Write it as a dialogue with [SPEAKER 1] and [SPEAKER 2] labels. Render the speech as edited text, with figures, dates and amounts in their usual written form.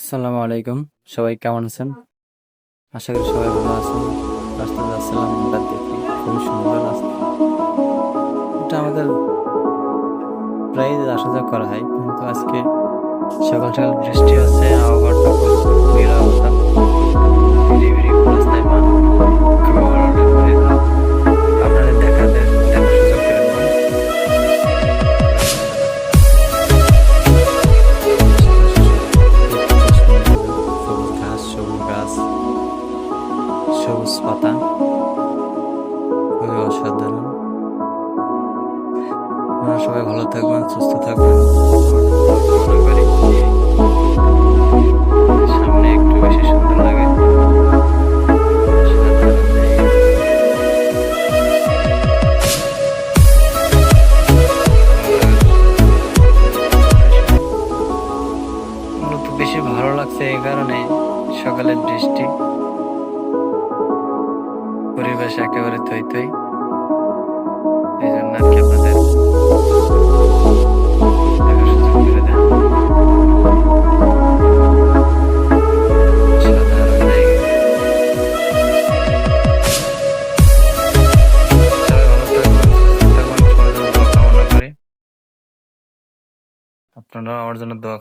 [SPEAKER 1] আসসালামু আলাইকুম। সবাই কেমন আছেন? আশা করি সবাই ভালো আছেন। রাস্তায় যাচ্ছিলাম, হঠাৎ দেখি খুবই সুন্দর রাস্তা। এটা আমাদের প্রায় আসা যাওয়া করা হয়, কিন্তু আজকে সকাল সকাল বৃষ্টি হচ্ছে, আবহাওয়াটা খুব নীরবতা, বিড়ি রাস্তায় মানুষ খুবই ভালো লাগছে। আপনাদের দেখার সুযোগ করে দিলাম। সবুজ ঘাস, সবুজ গাছ, সবুজ পাতা, খুবই অসাধারণ। আপনারা সবাই ভালো থাকবেন, সুস্থ থাকবেন। কামনা করি সামনে একটু বেশি সুন্দর লাগে। মূলত বেশি ভালো লাগছে এই কারণে, সকালের বৃষ্টি, পরিবেশ একেবারে থই থই, এই জন্য আর কি আপনাদের দেখার সুযোগ করে দেন। সাধারণ জায়গা। সবাই ভালো থাকবেন, সুস্থ থাকবেন, সবার জন্য দোয়া কামনা করি। আপনারাও আমার জন্য দোয়া